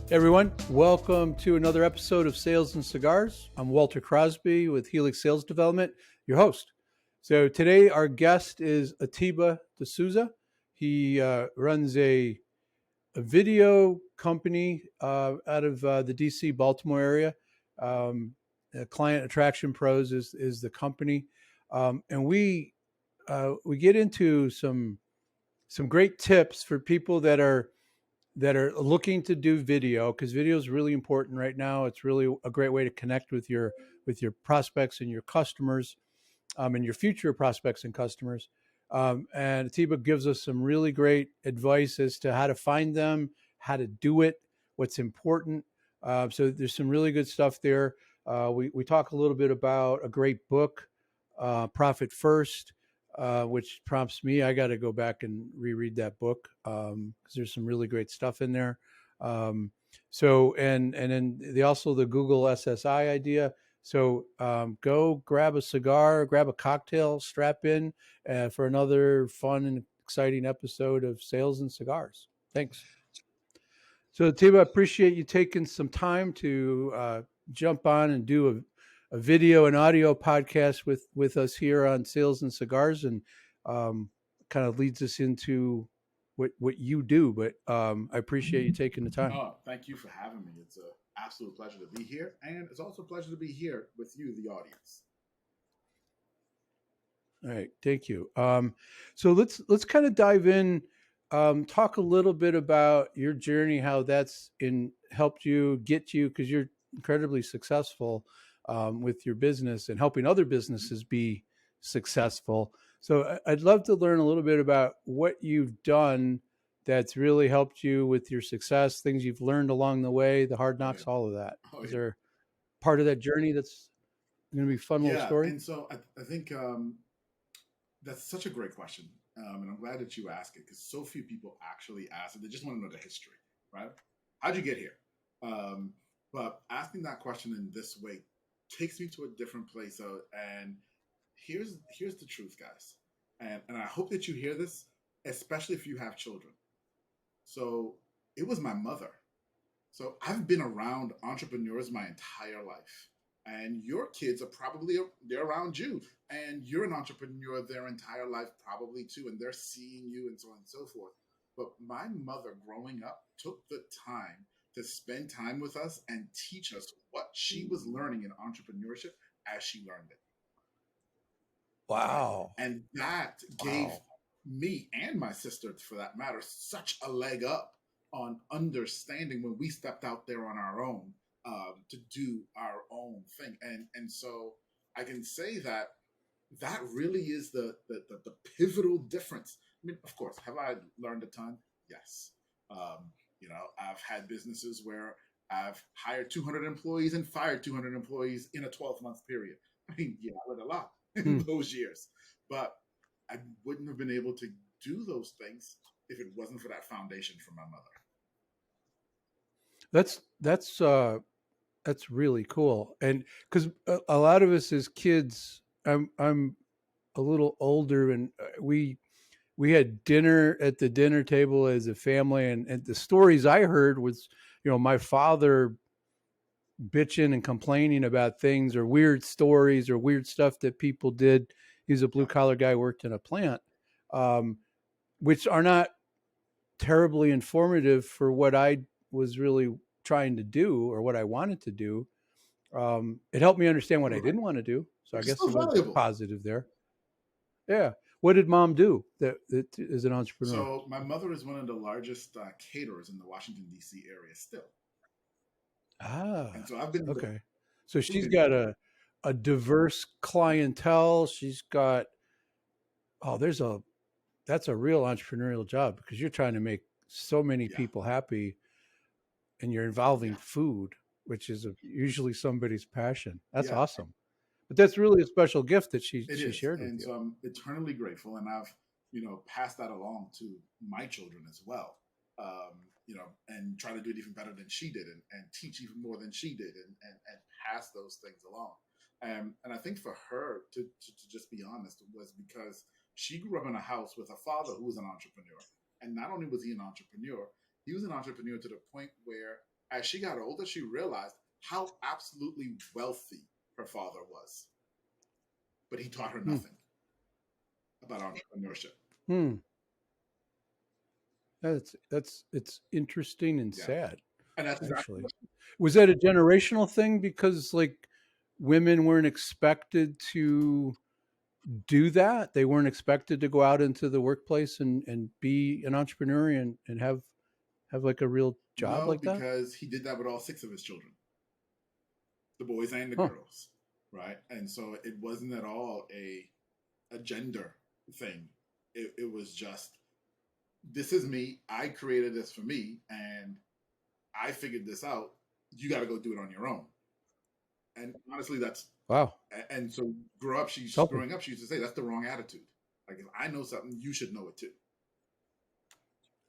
Hey everyone, welcome to another episode of Sales and Cigars. I'm Walter Crosby with Helix Sales Development, your host. So today our guest is Atiba de Souza. He runs a video company out of the DC Baltimore area. Client Attraction Pros is the company, and we get into some great tips for people that are looking to do video, because video is really important right now. It's really a great way to connect with your prospects and your customers, and your future prospects and customers. And Atiba gives us some really great advice as to how to find them, how to do it, what's important. So there's some really good stuff there. We talk a little bit about a great book, Profit First, which prompts me. I got to go back and reread that book because there's some really great stuff in there. And then also the Google SSI idea. So go grab a cigar, grab a cocktail, strap in for another fun and exciting episode of Sales and Cigars. Thanks. So, Tiba, I appreciate you taking some time to jump on and do a video and audio podcast with us here on Sales and Cigars, and kind of leads us into what you do. But I appreciate you taking the time. Oh, thank you for having me. It's an absolute pleasure to be here, and it's also a pleasure to be here with you, the audience. All right, thank you. So let's kind of dive in. Talk a little bit about your journey, how that's helped you get you, because you're incredibly successful with your business and helping other businesses be successful. So I'd love to learn a little bit about what you've done that's really helped you with your success, things you've learned along the way, the hard Oh knocks, yeah, all of that. oh Is yeah, there part of that journey that's going to be a fun little yeah. story? And so I think that's such a great question, and I'm glad that you asked it because so few people actually ask it. They just want to know the history, right? How'd you get here? Um, but asking that question in this way takes me to a different place. And here's the truth, guys, and I hope that you hear this, especially if you have children. So it was my mother. So I've been around entrepreneurs my entire life. And your kids are probably they're around you, and you're an entrepreneur their entire life probably too, and they're seeing you and so on and so forth. But my mother growing up took the time to spend time with us and teach us what she was learning in entrepreneurship as she learned it. Right. Wow. And that gave Wow. me and my sister, for that matter, such a leg up on understanding when we stepped out there on our own to do our own thing. And so I can say that that really is the pivotal difference. I mean, of course, have I learned a ton? Yes. I've had businesses where I've hired 200 employees and fired 200 employees in a 12-month period. I mean, yeah, I learned a lot in Hmm. those years, but I wouldn't have been able to do those things if it wasn't for that foundation from my mother. That's that's uh that's really cool. And because a lot of us as kids, I'm a little older, and we had dinner at the dinner table as a family, and the stories I heard was, my father bitching and complaining about things, or weird stories or weird stuff that people did. He's a blue Yeah, collar guy, worked in a plant, um, which are not terribly informative for what I was really trying to do or what I wanted to do. It helped me understand what I right. didn't want to do. So I Which is guess still there was a valuable. positive there. Yeah. What did mom do that is an entrepreneur? So my mother is one of the largest caterers in the Washington D.C. area still, and Ah, so I've been in the okay. So food she's got industry. a diverse clientele. She's got, oh, that's a real entrepreneurial job, because you're trying to make so many Yeah, people happy, and you're involving yeah, food, which is usually somebody's passion. That's yeah. awesome. But that's really a special gift that It she is, shared with and you. so I'm eternally grateful, and I've passed that along to my children as well. And try to do it even better than she did, and teach even more than she did, and pass those things along. And I think for her to just be honest was because she grew up in a house with a father who was an entrepreneur, and not only was he an entrepreneur, he was an entrepreneur to the point where as she got older, she realized how absolutely wealthy her father was, but he taught her Hmm. nothing about entrepreneurship. Hmm. It's interesting and Yeah, sad, and that's exactly actually. what Was that a generational thing because like women weren't expected to do that? They weren't expected to go out into the workplace and be an entrepreneur and have like a real job no, like that? because he did that with all six of his children, the boys and the Huh. girls, right? And so it wasn't at all a gender thing. It was just, this is me. I created this for me, and I figured this out. You got to go do it on your own. And honestly, that's, Wow. and so It's helping. growing up, she used to say that's the wrong attitude. Like if I know something, you should know it too.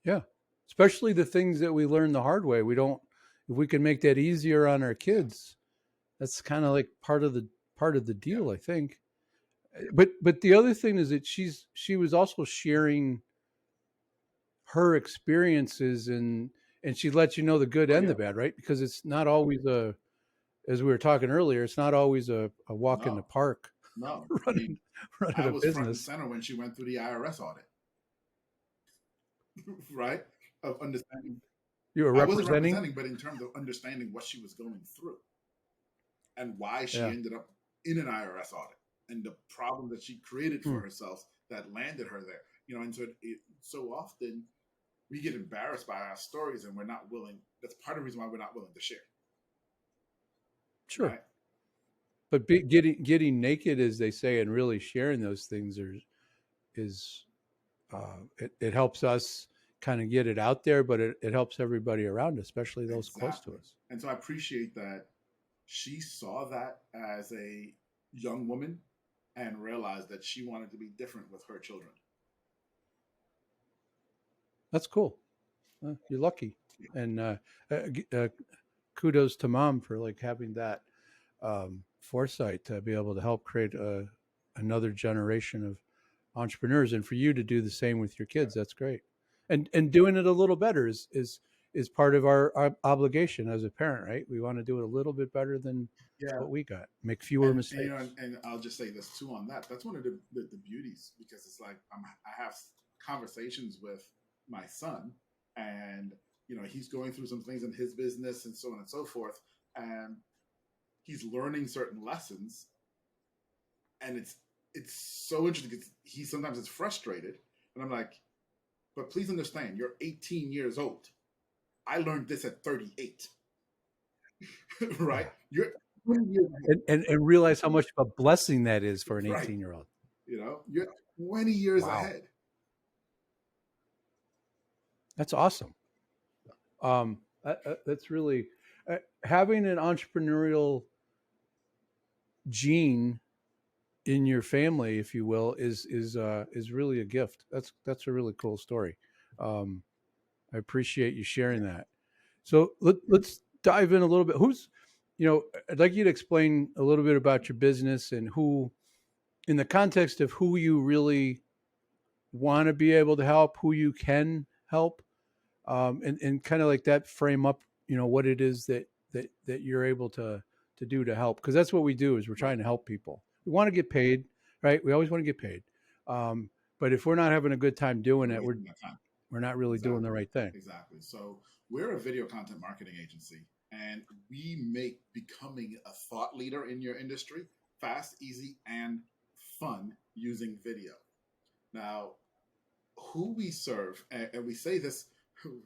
Yeah. Especially the things that we learn the hard way. We don't if we can make that easier on our Yeah, kids, that's kind of like part of the yeah, deal, I think. But the other thing is that she was also sharing her experiences and she lets you know the good oh and yeah, the bad, right? Because it's not always a as we were talking earlier, it's not always a walk in the no, park no. I mean, running running I a was front and business. center when she went through the IRS audit, right? Of understanding, You were I wasn't representing? representing, but in terms of understanding what she was going through and why she Yeah. ended up in an IRS audit and the problem that she created Hmm. for herself that landed her there. You know, and so so often we get embarrassed by our stories and we're not willing. That's part of the reason why we're not willing to share, Sure. right? But getting naked, as they say, and really sharing those things is it helps us kind of get it out there, but it helps everybody around, especially those close to Exactly. us. And so I appreciate that she saw that as a young woman and realized that she wanted to be different with her children. That's cool. You're lucky, and kudos to mom for like having that foresight to be able to help create another generation of entrepreneurs, and for you to do the same with your Yeah. kids. That's great, and doing it a little better is part of our obligation as a parent, right? We want to do it a little bit better than Yeah. what we got, make fewer And you know, mistakes. and I'll just say this too on that. That's one of the beauties because it's like I have conversations with my son, and you know he's going through some things in his business and so on and so forth, and he's learning certain lessons, and it's so interesting because he sometimes is frustrated, and I'm like, but please understand, you're 18 years old. I learned this at 38, right? Yeah. You're 20 years And realize how much of a blessing that is for an right. 18-year-old. You know, you're 20 years Wow, ahead. that's awesome. That's really having an entrepreneurial gene in your family, if you will, is really a gift. That's a really cool story. Um, I appreciate you Yeah. sharing that. So let's dive in a little bit. I'd like you to explain a little bit about your business and who, in the context of who you really want to be able to help, who you can help, and kind of like that frame up, what it is that you're able to do to help. Because that's what we do is we're Right. trying to help people. We want to get paid, right? We always want to get paid. But if we're not having a good time doing We're it, we're wasting that time. we're not really doing the Exactly. right thing. Exactly. So we're a video content marketing agency, and we make becoming a thought leader in your industry fast, easy, and fun using video. Now, who we serve, and we say this,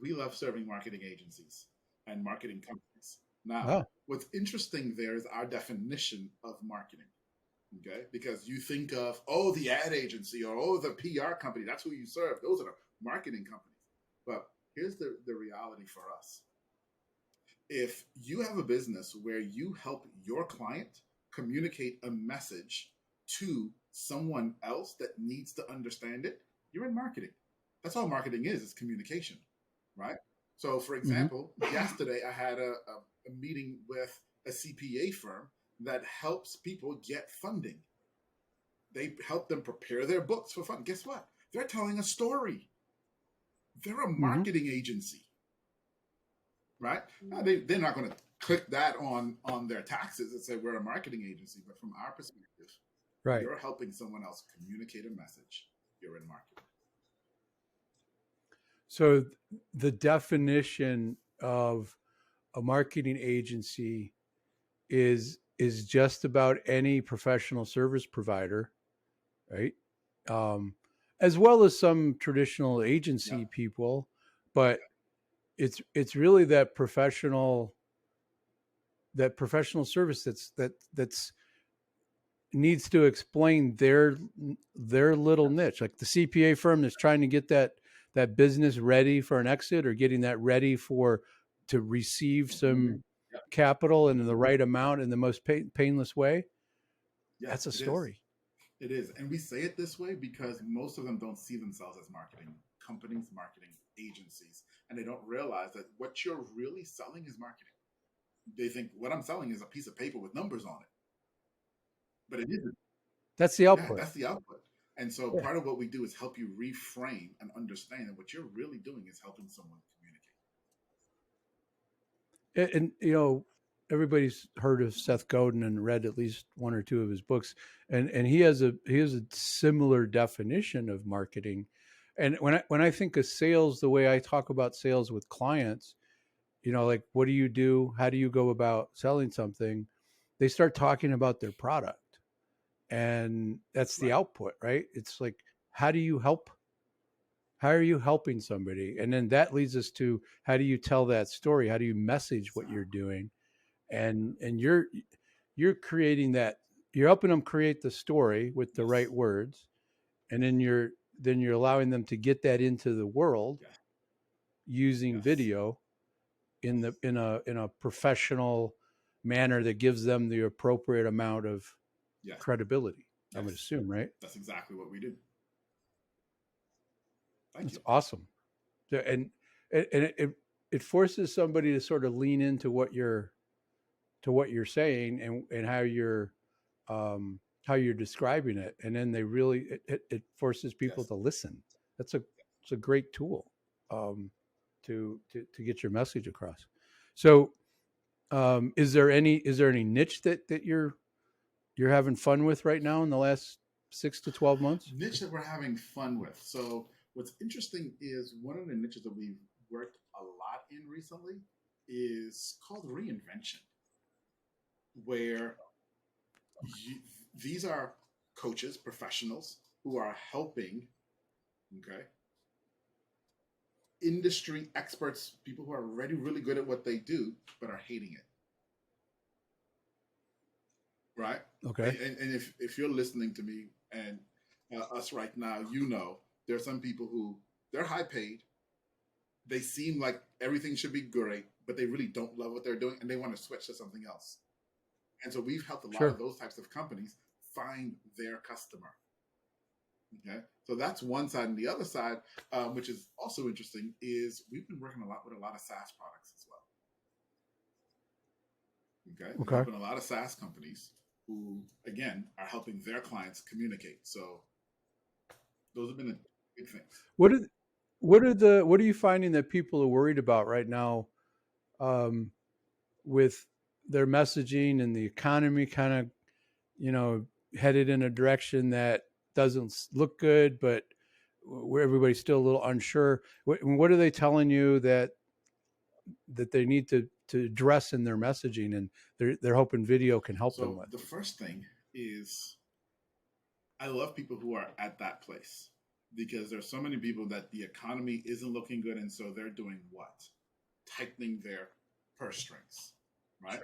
we love serving marketing agencies and marketing companies. Now, Oh, what's interesting there is our definition of marketing. Okay, because you think of, oh, the ad agency or oh, the PR company, that's who you serve. Those are the marketing companies. But here's the reality for us. If you have a business where you help your client communicate a message to someone else that needs to understand it, you're in marketing. That's all marketing is, it's communication, right? So, for mm-hmm. example, yesterday I had a meeting with a CPA firm that helps people get funding. They help them prepare their books for fun. Guess what? They're telling a story. They're a Mm-hmm. marketing agency. right? They're not going to click that on their taxes and say we're a marketing agency. But from our perspective, Right. you're helping someone else communicate a message. You're in marketing. So the definition of a marketing agency is just about any professional service provider, right? Um, as well as some traditional agency Yeah. people, but it's really that professional service that's needs to explain their little niche, like the CPA firm that's trying to get that business ready for an exit or getting that ready for to receive some Yeah. capital in the right amount in the most painless way. That's Yes, a it is. story. It is. And we say it this way because most of them don't see themselves as marketing companies, marketing agencies, and they don't realize that what you're really selling is marketing. They think what I'm selling is a piece of paper with numbers on it, but it isn't. That's the Yeah, output. that's the output. And so Yeah. part of what we do is help you reframe and understand that what you're really doing is helping someone communicate. And everybody's heard of Seth Godin and read at least one or two of his books, and he has a similar definition of marketing. And when I think of sales, the way I talk about sales with clients, like what do you do, how do you go about selling something, they start talking about their product, and that's the Right. output, right? It's like, how do you help, how are you helping somebody, and then that leads us to how do you tell that story, how do you message what you're Exactly. doing, and you're creating that, you're helping them create the story with the right Yes. words, and then you're allowing them to get that into the world Yes. using Yes. video in Yes. the in a professional manner that gives them the appropriate amount of Yes. credibility, I would Yes. assume, right? That's exactly what we do. Thank That's you. awesome. And it forces somebody to sort of lean into what you're saying, and how you're describing it, and then they really it forces people Yes. to listen. That's a it's a great tool, to get your message across. So, is there any niche that you're having fun with right now in the last 6 to 12 months? Niche that we're having fun with. So what's interesting is one of the niches that we've worked a lot in recently is called reinvention, where you, these are coaches, professionals who are helping, okay, industry experts, people who are already really good at what they do, but are hating it, right? Okay. And if you're listening to me and us right now, there are some people who they're high paid, they seem like everything should be great, but they really don't love what they're doing and they want to switch to something else. And so we've helped a lot of Sure. those types of companies find their customer. Okay, so that's one side, and the other side, which is also interesting, is we've been working a lot with a lot of SaaS products as well. Okay, we're Okay. helping a lot of SaaS companies who, again, are helping their clients communicate. So those have been the big things. What are what are you finding that people are worried about right now, um, with their messaging and the economy kind of, you know, headed in a direction that doesn't look good, but where everybody's still a little unsure. What are they telling you that they need to address in their messaging, and they're hoping video can help them So with? the first thing is I love people who are at that place because there's so many people that the economy isn't looking good, and so they're doing what? Tightening their purse strings, right?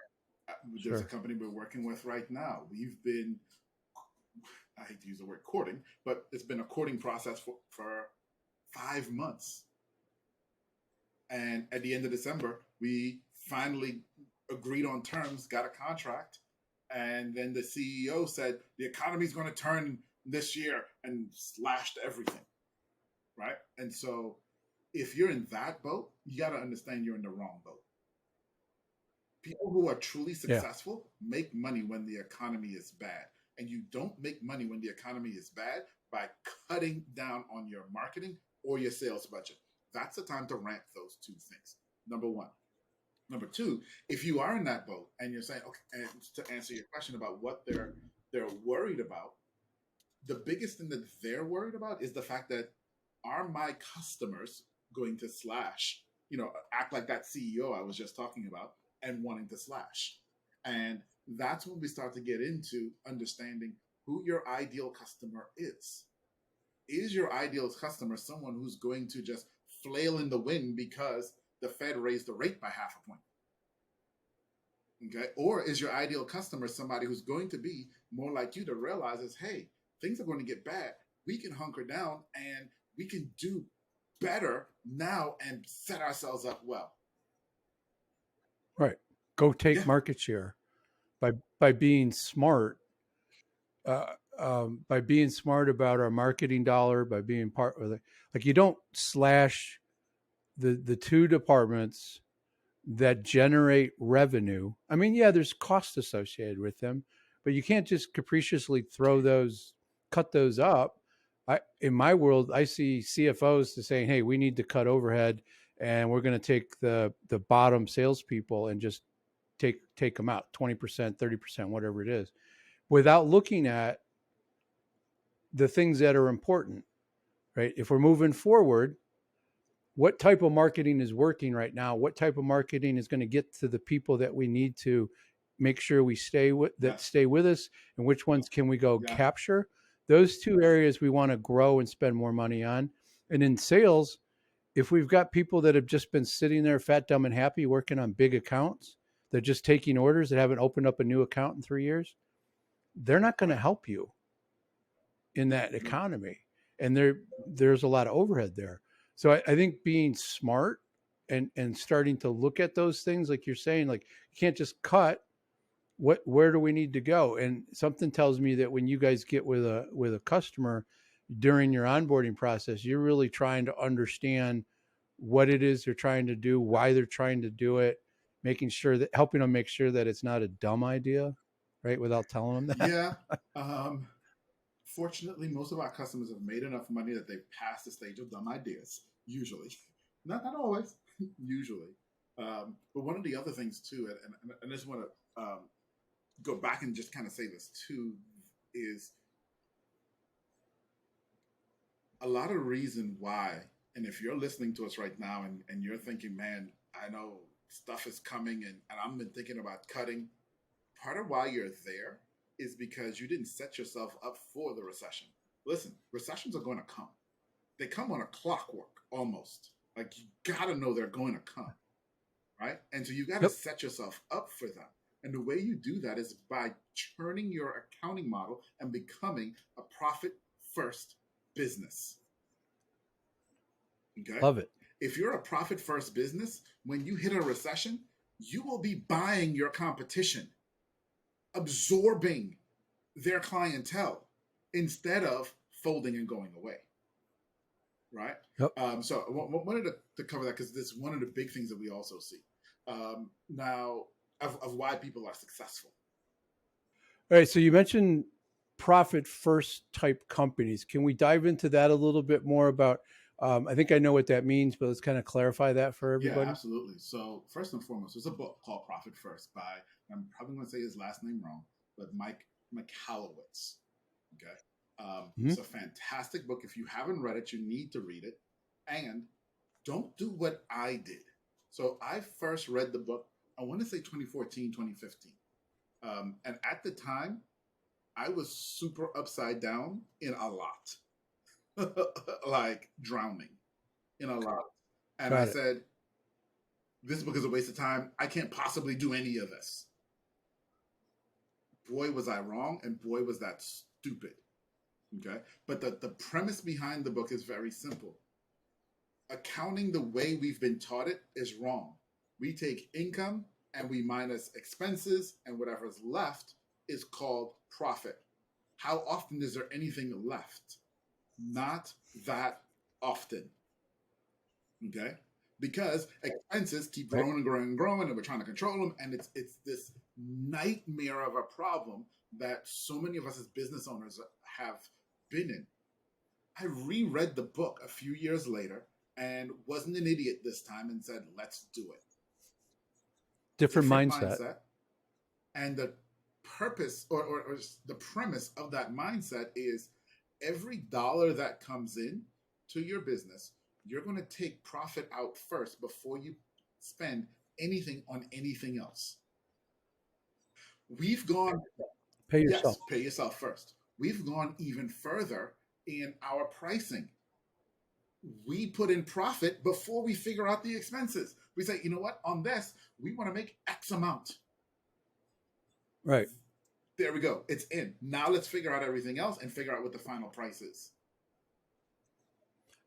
There's a Sure. company we're working with right now. We've been, I hate to use the word courting, but it's been a courting process for 5 months. And at the end of December, we finally agreed on terms, got a contract. And then the CEO said the economy's going to turn this year and slashed everything. Right. And so if you're in that boat, you got to understand you're in the wrong boat. People who are truly Yeah. successful make money when the economy is bad. And you don't make money when the economy is bad by cutting down on your marketing or your sales budget. That's the time to rank those two things. Number one. Number two, if you are in that boat and you're saying, okay, and to answer your question about what they're worried about, the biggest thing that they're worried about is the fact that are my customers going to slash, act like that CEO I was just talking about and wanting to slash. And that's when we start to get into understanding who your ideal customer is. Is your ideal customer someone who's going to just flail in the wind because the Fed raised the rate by half a point? Okay. Or is your ideal customer somebody who's going to be more like you, that realizes, hey, things are going to get bad. We can hunker down and we can do better now and set ourselves up well. Right. Go take Yeah. market share by by being smart. Uh, by being smart about our marketing dollar, by being part of it. Like you don't slash the two departments that generate revenue. I mean, yeah, there's cost associated with them, but you can't just capriciously cut those up. In my world, I see CFOs to saying, "Hey, we need to cut overhead, and we're going to take the bottom salespeople and just take them out 20%, 30%, whatever it is, without looking at the things that are important." Right? If we're moving forward, what type of marketing is working right now? What type of marketing is going to get to the people that we need to make sure we Yes. stay with us, and which ones can we go Yeah. capture? Those two areas we want to grow and spend more money on. And in sales, if we've got people that have just been sitting there fat, dumb, and happy working on big accounts, they're just taking orders that haven't opened up a new account in 3 years, they're not going to Right. help you in that Nope. economy. And there's a lot of overhead there. So I think being smart and starting to look at those things, like you're saying, like you can't just cut. Where do we need to go? And something tells me that when you guys get with a customer during your onboarding process, you're really trying to understand what it is they're trying to do, why they're trying to do it, making sure that helping them make sure that it's not a dumb idea, right? Without telling them that. Yeah. Um, Fortunately, most of our customers have made enough money that they've passed the stage of dumb ideas, usually. Not always, usually. But one of the other things, too, and I just want to go back and just kind of say this, too, is a lot of reason why. And if you're listening to us right now and you're thinking, man, I know stuff is coming and I've been thinking about cutting, part of why you're there is because you didn't set yourself up for the recession. Listen, recessions are going to come. They come on a clockwork almost. Like you got to know they're going to come, right? And so you got to Yep. set yourself up for them. And the way you do that is by turning your accounting model and becoming a profit first business. Okay. Love it. If you're a profit first business, when you hit a recession, you will be buying your competition, absorbing their clientele instead of folding and going away. Right. Yep. So I wanted to cover that because this is one of the big things that we also see now of why people are successful. All right. So you mentioned profit first type companies. Can we dive into that a little bit more about? I think I know what that means, but let's kind of clarify that for Yeah, everybody. absolutely. So first and foremost, there's a book called Profit First by, I'm probably going to say his last name wrong, but Mike Michalowicz. Okay. Mm-hmm. It's a fantastic book. If you haven't read it, you need to read it. And don't do what I did. So I first read the book, I want to say 2014, 2015. And at the time, I was super upside down in a lot, like drowning in a lot. And I Got it. said, this book is a waste of time. I can't possibly do any of this. Boy, was I wrong, and boy, was that stupid. Okay. But the premise behind the book is very simple. Accounting the way we've been taught it is wrong. We take income and we minus expenses, and whatever's left is called profit. How often is there anything left? Not that often. Okay? Because expenses keep Right. growing and growing and growing, and we're trying to control them, and it's this nightmare of a problem that so many of us as business owners have been in. I reread the book a few years later and wasn't an idiot this time and said, let's do it. Different different mindset. mindset. And the purpose or the premise of that mindset is every dollar that comes in to your business, you're going to take profit out first before you spend anything on anything else. We've gone, Pay yourself. yes, pay yourself first. We've gone even further in our pricing. We put in profit before we figure out the expenses. We say, you know what, on this, we want to make X amount. Right. There we go. It's in. Now let's figure out everything else and figure out what the final price is.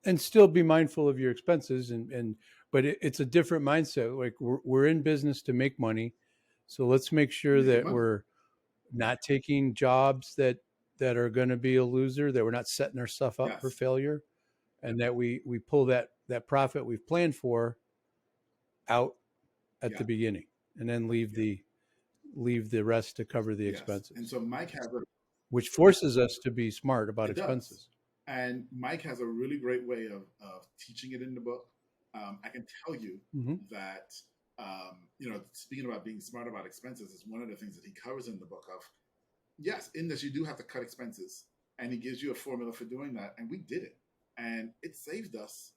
And still be mindful of your expenses, but it's a different mindset. Like we're in business to make money, so let's make sure Making that money. we're not taking jobs that are going to be a loser, that we're not setting our stuff up Yes. for failure, and that we pull that profit we've planned for out at the beginning, and then leave the rest to cover the expenses. And so Mike has a, which forces us to be smart about expenses. Does. And Mike has a really great way of teaching it in the book. I can tell you that, speaking about being smart about expenses is one of the things that he covers in the book of, yes, in this, you do have to cut expenses. And he gives you a formula for doing that. And we did it. And it saved us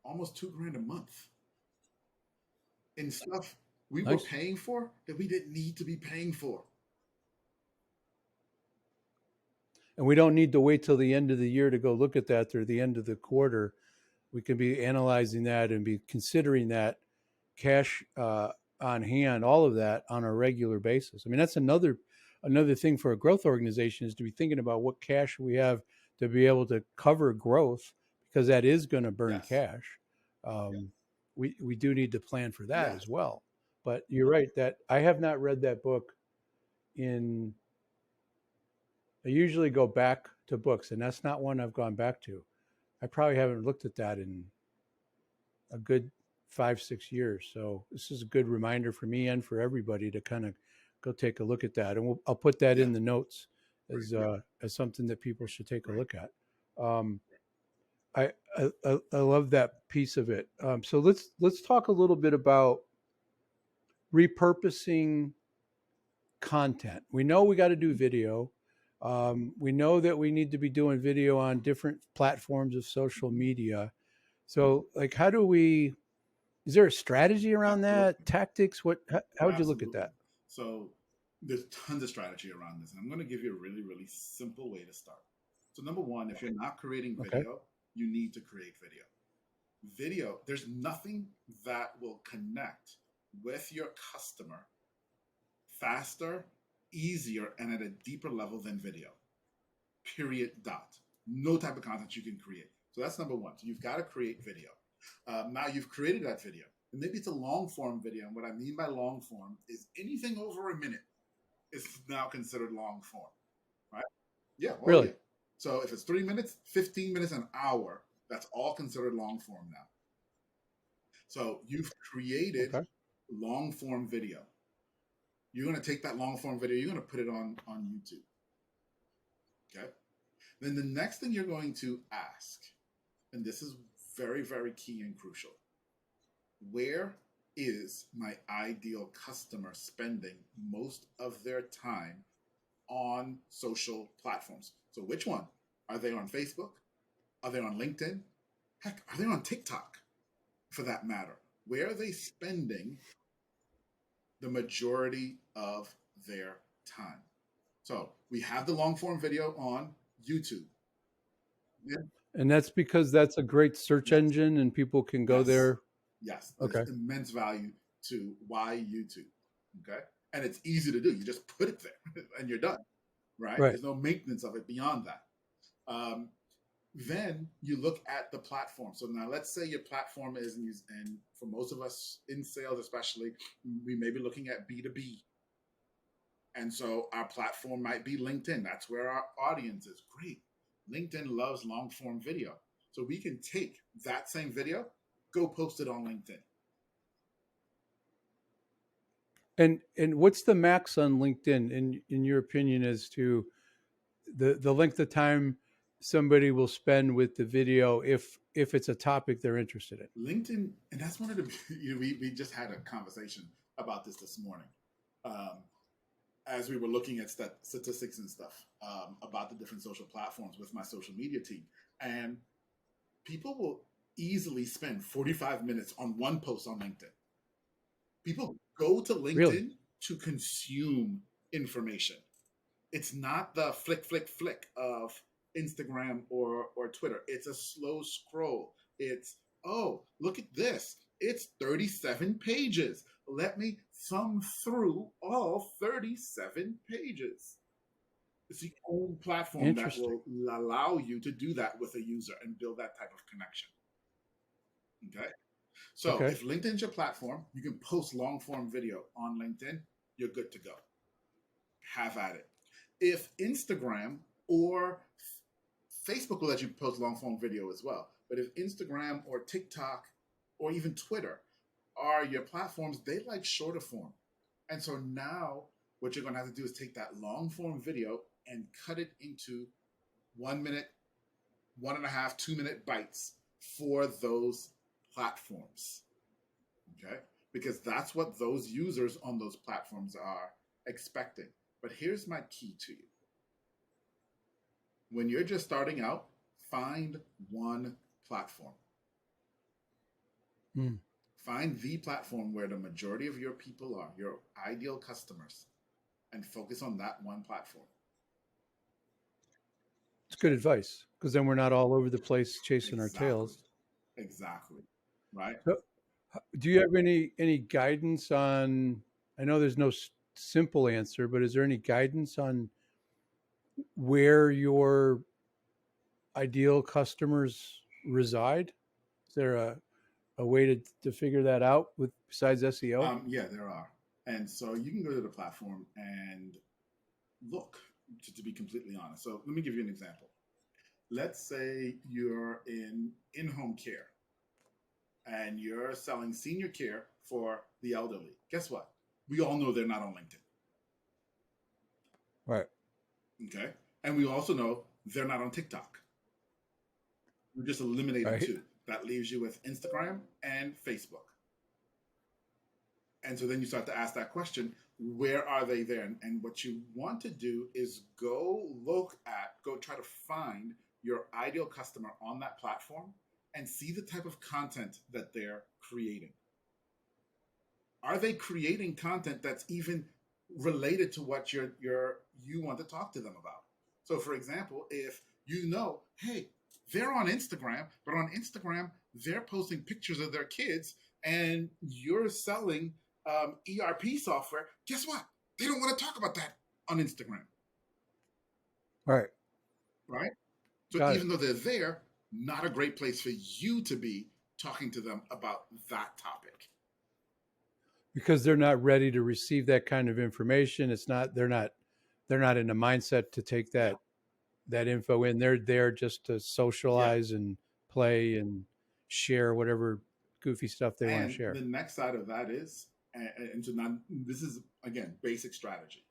almost $2,000 a month in stuff we were paying for that we didn't need to be paying for. And we don't need to wait till the end of the year to go look at that, or the end of the quarter. We can be analyzing that and be considering that cash on hand, all of that on a regular basis. I mean, that's another thing for a growth organization, is to be thinking about what cash we have to be able to cover growth, because that is going to burn cash. We do need to plan for that as well. But you're right that I have not read that book I usually go back to books, and that's not one I've gone back to. I probably haven't looked at that in a good 5-6 years. So this is a good reminder for me and for everybody to kind of go take a look at that. And I'll put that in the notes as something that people should take a look at. I love that piece of it. So let's talk a little bit about repurposing content. We know we got to do video. We know that we need to be doing video on different platforms of social media. So, like, is there a strategy around that? Tactics? How would you look at that? So there's tons of strategy around this. And I'm going to give you a really, really simple way to start. So number one, if you're not creating video, you need to create video. Video, there's nothing that will connect with your customer faster, easier, and at a deeper level than video. Period. Dot. No type of content you can create. So that's number one. So you've got to create video. Now you've created that video. And maybe it's a long form video. And what I mean by long form is anything over a minute is now considered long form. Right? Yeah. Well, really? Yeah. So if it's 3 minutes, 15 minutes, an hour, that's all considered long form now. So you've created long form video. You're going to take that long form video, you're going to put it on YouTube. Okay. Then the next thing you're going to ask, and this is very, very key and crucial, where is my ideal customer spending most of their time on social platforms? So which one? Are they on Facebook? Are they on LinkedIn? Heck, are they on TikTok for that matter? Where are they spending the majority of their time? So we have the long form video on YouTube. Yeah. And that's because that's a great search engine and people can go there. Yes. There's immense value to why YouTube. Okay. And it's easy to do. You just put it there and you're done. Right? There's no maintenance of it beyond that. Then you look at the platform. So now let's say your platform is, and for most of us in sales especially, we may be looking at B2B. And so our platform might be LinkedIn. That's where our audience is. Great. LinkedIn loves long form video. So we can take that same video, go post it on LinkedIn. And what's the max on LinkedIn in your opinion as to the length of time somebody will spend with the video, if if it's a topic they're interested in. LinkedIn, and that's one of the, we just had a conversation about this morning. As we were looking at statistics and stuff about the different social platforms with my social media team. And people will easily spend 45 minutes on one post on LinkedIn. People go to LinkedIn Really? to consume information. It's not the flick of Instagram or Twitter. It's a slow scroll. It's, oh, look at this. It's 37 pages. Let me thumb through all 37 pages. It's the only platform that will allow you to do that with a user and build that type of connection. Okay. So if LinkedIn's your platform, you can post long form video on LinkedIn, you're good to go. Have at it. If Instagram or Facebook will let you post long form video as well, but if Instagram or TikTok or even Twitter are your platforms, they like shorter form. And so now what you're going to have to do is take that long form video and cut it into 1 minute, 1.5, 2 minute bites for those platforms. Okay? Because that's what those users on those platforms are expecting. But here's my key to you. When you're just starting out, find one platform. Find the platform where the majority of your people are, your ideal customers, and focus on that one platform. It's good advice, because then we're not all over the place chasing our tails. Exactly. Right. So, do you have any guidance on? I know there's no simple answer, but is there any guidance on where your ideal customers reside? Is there a way to figure that out with besides SEO? Yeah, there are. And so you can go to the platform and look, to be completely honest. So let me give you an example. Let's say you're in in-home care and you're selling senior care for the elderly. Guess what? We all know they're not on LinkedIn. Right. Okay. And we also know they're not on TikTok. We just eliminated two. That leaves you with Instagram and Facebook. And so then you start to ask that question, where are they there? And what you want to do is go try to find your ideal customer on that platform and see the type of content that they're creating. Are they creating content that's even related to what you want to talk to them about? So for example, if you know, hey, they're on Instagram, but on Instagram, they're posting pictures of their kids and you're selling ERP software. Guess what? They don't want to talk about that on Instagram. Right. Right? So even though they're there, not a great place for you to be talking to them about that topic. Because they're not ready to receive that kind of information. They're not in the mindset to take that info in. They're there just to socialize and play and share whatever goofy stuff they want to share. The next side of that is, and so now this is again basic strategy.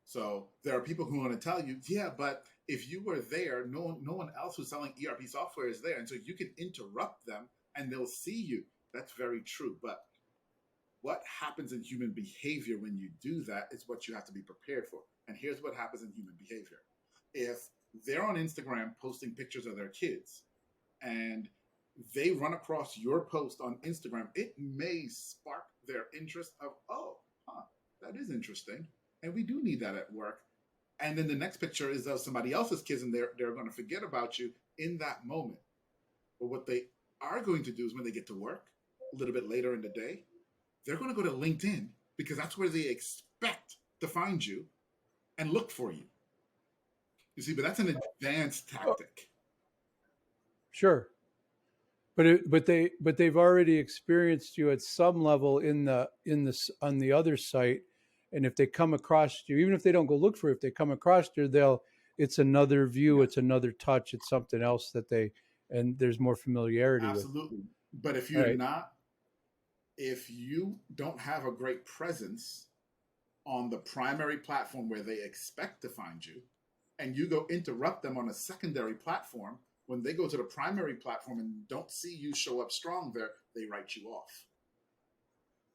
So there are people who want to tell you, yeah, but if you were there, no one else who's selling ERP software is there, and so you can interrupt them and they'll see you. That's very true, but what happens in human behavior when you do that is what you have to be prepared for. And here's what happens in human behavior. If they're on Instagram posting pictures of their kids and they run across your post on Instagram, it may spark their interest of, that is interesting. And we do need that at work. And then the next picture is of somebody else's kids and they're going to forget about you in that moment. But what they are going to do is when they get to work a little bit later in the day, they're going to go to LinkedIn because that's where they expect to find you and look for you. You see, but that's an advanced tactic. Sure. But they've already experienced you at some level on the other site, and if they come across you, even if they don't go look for you, if they come across you, it's another view, it's another touch, it's something else and there's more familiarity. Absolutely. But if if you don't have a great presence on the primary platform where they expect to find you, and you go interrupt them on a secondary platform, When they go to the primary platform and don't see you show up strong there, they write you off.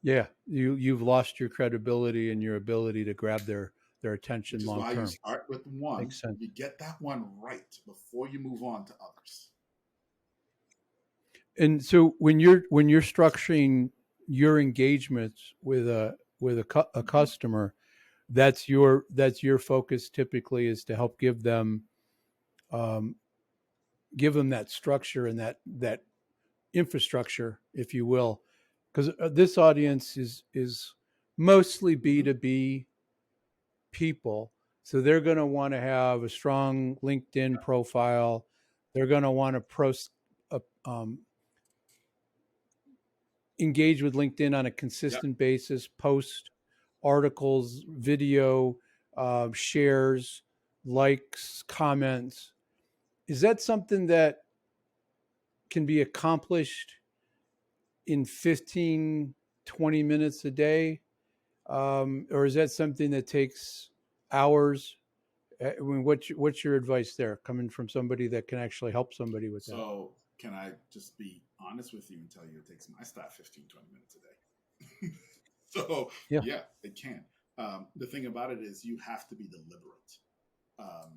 Yeah, you've lost your credibility and your ability to grab their attention Which is long why you term. start with one. Makes sense. You get that one right before you move on to others. And so when you're structuring your engagements with a customer, that's your focus typically is to help um, give them that structure and that infrastructure, if you will, because this audience is mostly Mm-hmm. B2B people. So they're going to want to have a strong LinkedIn profile. They're going to want to um, engage with LinkedIn on a Yep. consistent basis, post articles, video, shares, likes, comments. Is that something that can be accomplished in 15, 20 minutes a day? Or is that something that takes hours? I mean, what's your advice there, coming from somebody that can actually help somebody with that? So can I just be honest with you and tell you it takes my staff 15, 20 minutes a day? So Yeah. yeah, it can. The thing about it is you have to be deliberate. Um,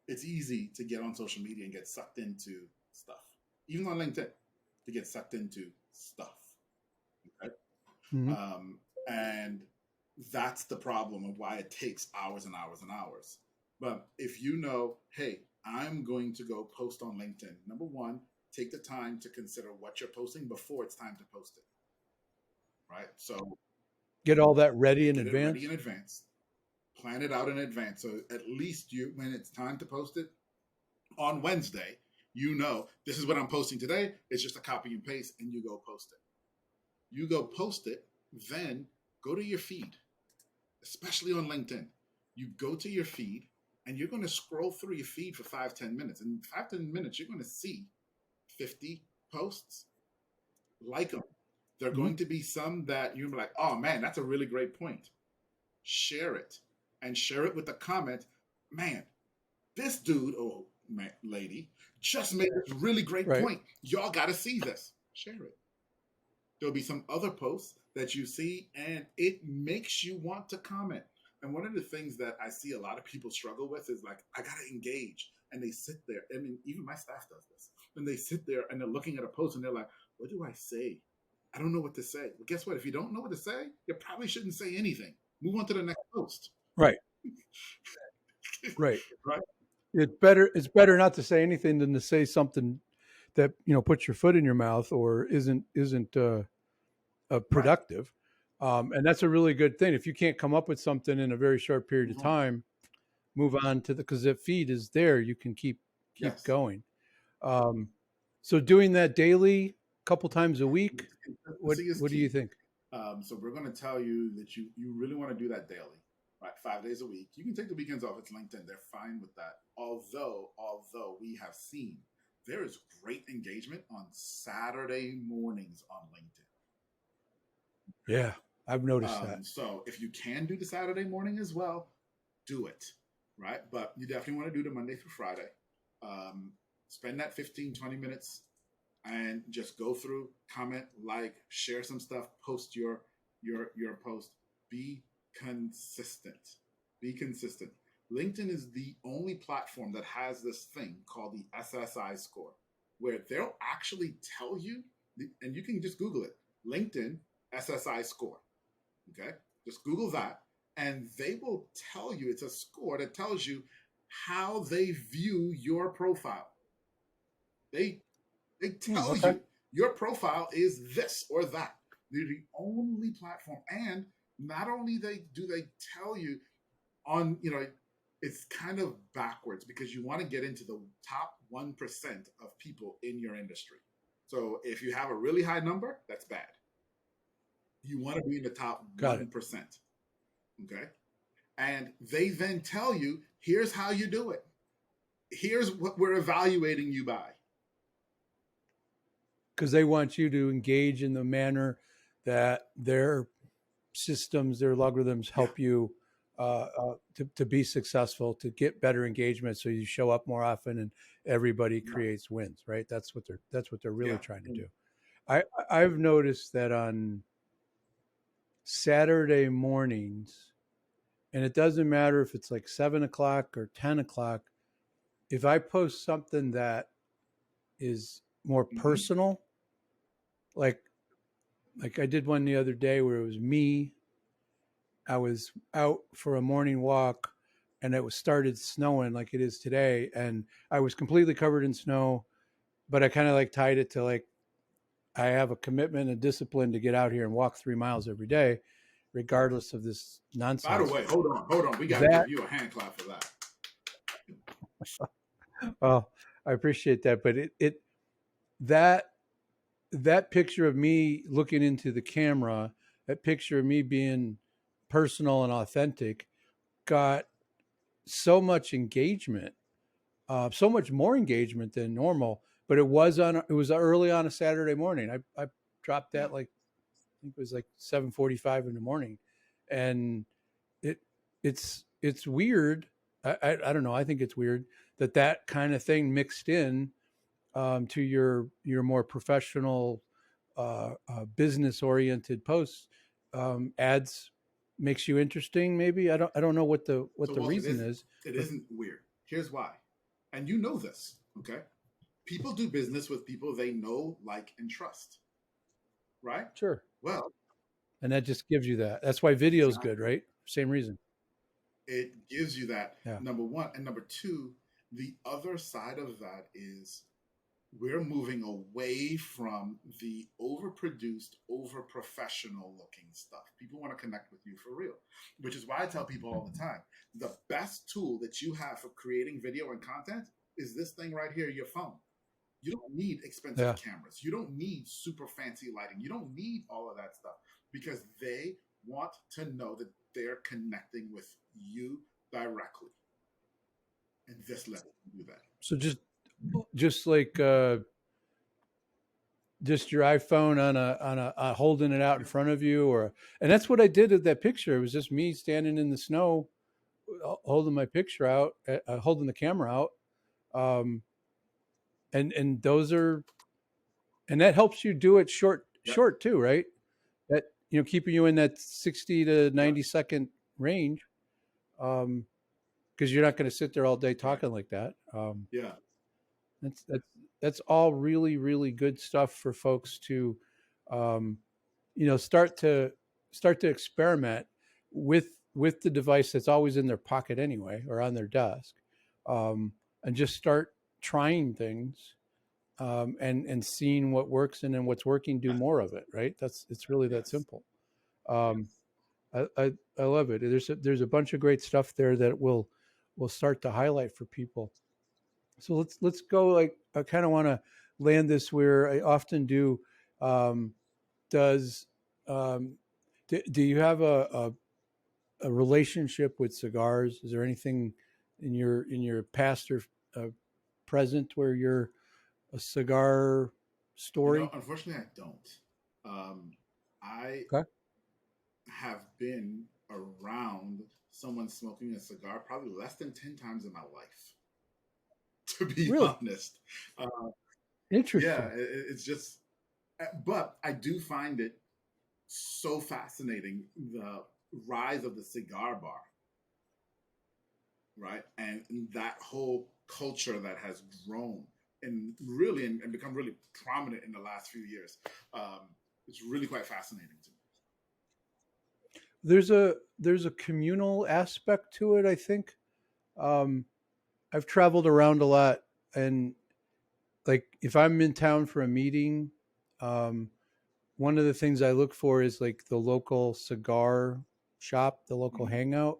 it's easy to get on social media and get sucked into stuff, even on LinkedIn, to get sucked into stuff. Okay? Mm-hmm. Um, and that's the problem of why it takes hours and hours and hours. But if you know, hey, I'm going to go post on LinkedIn, number one, take the time to consider what you're posting before it's time to post it. Right. So Get all that ready in get it ready advance. in advance, plan it out in advance. So at least you, when it's time to post it on Wednesday, you know, this is what I'm posting today. It's just a copy and paste, and you go post it. You go post it, then go to your feed, especially on LinkedIn. You go to your feed and you're going to scroll through your feed for 5, 10 minutes. And in 5, 10 minutes, you're going to see 50 posts. Like them. There are Mm-hmm. going to be some that you're like, oh man, that's a really great point. Share it and share it with a comment. Man, this dude or lady just made this really great Right. point. Y'all got to see this. Share it. There'll be some other posts that you see and it makes you want to comment. And one of the things that I see a lot of people struggle with is like, I got to engage. And they sit there. I mean, even my staff does this. And they sit there and they're looking at a post and they're like, what do I say? I don't know what to say. Well, guess what? If you don't know what to say, you probably shouldn't say anything. Move on to the next post. Right. Right. Right? It's better not to say anything than to say something that puts your foot in your mouth or isn't Right. productive. And that's a really good thing. If you can't come up with something in a very short period Move of on. time, move on to because the feed is there. You can keep Yes. going. Um, so doing that daily, a couple times a week. What Consistency is what do you key. think? So we're going to tell you that you really want to do that daily, right? 5 days a week. You can take the weekends off. It's LinkedIn. They're fine with that. Although we have seen there is great engagement on Saturday mornings on LinkedIn. Yeah, I've noticed that. So if you can do the Saturday morning as well, do it, right? But you definitely want to do the Monday through Friday. Um, spend that 15, 20 minutes and just go through, comment, like, share some stuff, post your post. Be consistent. Be consistent. LinkedIn is the only platform that has this thing called the SSI score, where they'll actually tell you, and you can just Google it, LinkedIn SSI score. Okay, just Google that, and they will tell you, it's a score that tells you how they view your profile. They they tell Okay. you your profile is this or that. They're the only platform, and not only they tell you on it's kind of backwards because you want to get into the top 1% of people in your industry. So if you have a really high number, that's bad. You want to be in the top Got it. 1%. Okay. And they then tell you, here's how you do it. Here's what we're evaluating you by. Because they want you to engage in the manner that their systems, their algorithms Yeah. help you to be successful, to get better engagement, so you show up more often everybody Right. creates wins, right? That's what they're really Yeah. trying to do. I've noticed that on Saturday mornings, and it doesn't matter if it's like 7 o'clock or 10 o'clock, if I post something that is more Mm-hmm. personal, like I did one the other day where it was me. I was out for a morning walk and it was started snowing like it is today, and I was completely covered in snow, but I kind of like tied it to like I have a commitment and discipline to get out here and walk 3 miles every day, regardless of this By the nonsense. way, hold on. We got to That give you a hand clap for that. well, I appreciate that, but that that picture of me looking into the camera, that picture of me being personal and authentic, got so much engagement, so much more engagement than normal. But it was early on a Saturday morning. I dropped Yeah. that like I think it was like 7:45 in the morning, and it it's weird. I don't know. I think it's weird that that kind of thing mixed in to your more professional, business oriented posts, ads makes you interesting. Maybe I don't know what So the Walter, reason is, it but isn't weird. Here's why, and you know this. Okay, people do business with people they know, like, and trust. Right. sure. Well, And that just gives you that. That's why video is good, exactly. right? Same reason. It gives you that, Yeah. number one, and number two. The other side of that is we're moving away from the overproduced, over professional looking stuff. People want to connect with you for real, which is why I tell people all the time the best tool that you have for creating video and content is this thing right here, your phone. You don't need expensive Yeah. cameras. You don't need super fancy lighting. You don't need all of that stuff because they want to know that they're connecting with you directly. And this level can do that. So just like just your iPhone on a holding it out in front of you, or and that's what I did with that picture. It was just me standing in the snow, holding my picture out, holding the camera out, um, and those are and that helps you do it Yep. short too, right? That keeping you in that 60 to Yep. 90-second range, because you're not going to sit there all day Right. talking like that. Yeah. That's that's that's all really good stuff for folks to, um, start to experiment with the device that's always in their pocket anyway or on their desk, um, and just start trying things, and seeing what works, and then what's working, do more of it. Right? It's really that Yes. simple. Um, I love it. There's a bunch of great stuff there that will start to highlight for people. So let's go. Like I kind of want to land this where I often do. Um, does do you have a relationship with cigars? Is there anything in your past or uh, present where you're a cigar story? Unfortunately, I don't. I Okay. have been around someone smoking a cigar probably less than 10 times in my life, to be Really honest. Uh, yeah, interesting. it's just, but I do find it so fascinating the rise of the cigar bar, right? And that whole culture that has grown and become really prominent in the last few years. It's really quite fascinating to me. There's a communal aspect to it. I think. Um, I've traveled around a lot, and like if I'm in town for a meeting, um, one of the things I look for is like the local cigar shop, the local Mhm. hangout,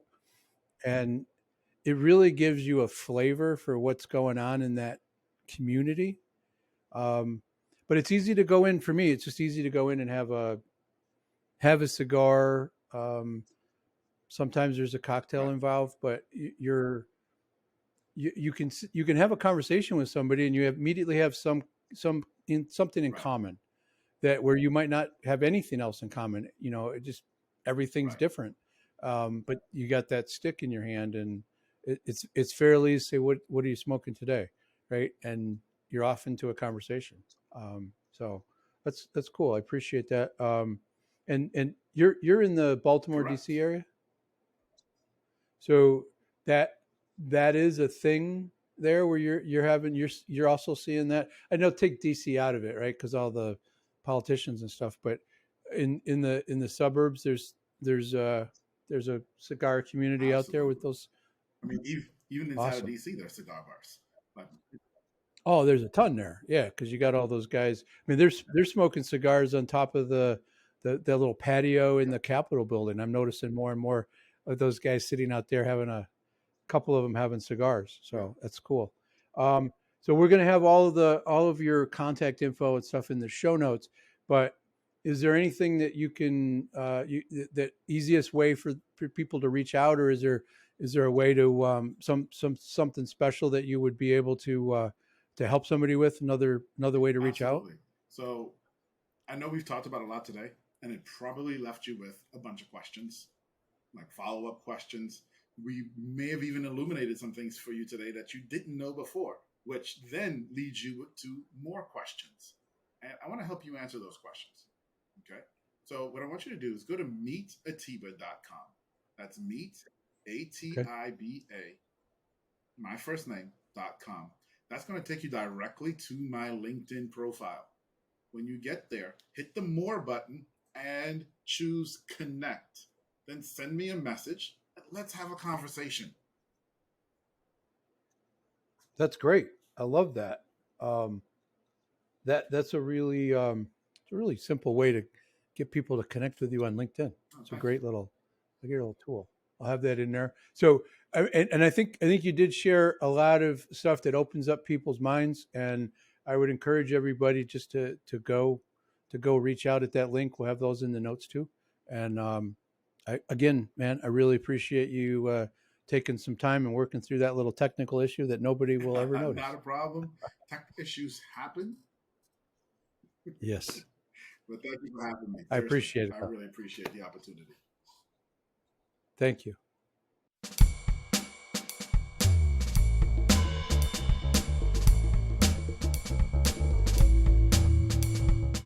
and it really gives you a flavor for what's going on in that community. Um, but it's easy to go in for me. It's just easy to go in and have a cigar. Sometimes there's a cocktail Right, involved, but you can have a conversation with somebody and you immediately have something in right, common that where you might not have anything else in common. It just everything's right. different, but you got that stick in your hand, and it's fairly to say what are you smoking today, right? And you're off into a conversation. So that's cool. I appreciate that. And you're in the Baltimore Correct. D.C. area, so that that is a thing there where you're having you're also seeing that. I know take DC out of it, right? Because all the politicians and stuff, but in the suburbs, there's a cigar community out there with Absolutely. those. I mean, even inside of Awesome. DC, there's cigar bars. But Oh, there's a ton there. Yeah, because you got all those guys. I mean, they're smoking cigars on top of the little patio in yep, the Capitol building. I'm noticing more and more of those guys sitting out there having a couple of them having cigars. yep, So that's cool. Um, so we're going to have all of your contact info and stuff in the show notes. But is there anything that you can that easiest way for people to reach out, or is there a way to something special that you would be able to help somebody with another way to reach out? absolutely. So I know we've talked about a lot today, and it probably left you with a bunch of questions, like follow up questions. We may have even illuminated some things for you today that you didn't know before, which then leads you to more questions. And I want to help you answer those questions. Okay. So, what I want you to do is go to meetatiba.com. That's meet, Okay. ATIBA, my first name.com. That's going to take you directly to my LinkedIn profile. When you get there, hit the more button and choose connect. Then send me a message and let's have a conversation. That's great. I love that. Um, that's it's a really simple way to get people to connect with you on LinkedIn. Oh, It's thank you. a great little tool. I'll have that in there. So, and I think you did share a lot of stuff that opens up people's minds, and I would encourage everybody just to go reach out at that link. We'll have those in the notes too. And again, man, I really appreciate you taking some time and working through that little technical issue that nobody will ever Not notice. a problem. Tech issues happen, Yes, but thank you for having me. I Seriously, appreciate it, I though. really appreciate the opportunity. Thank you.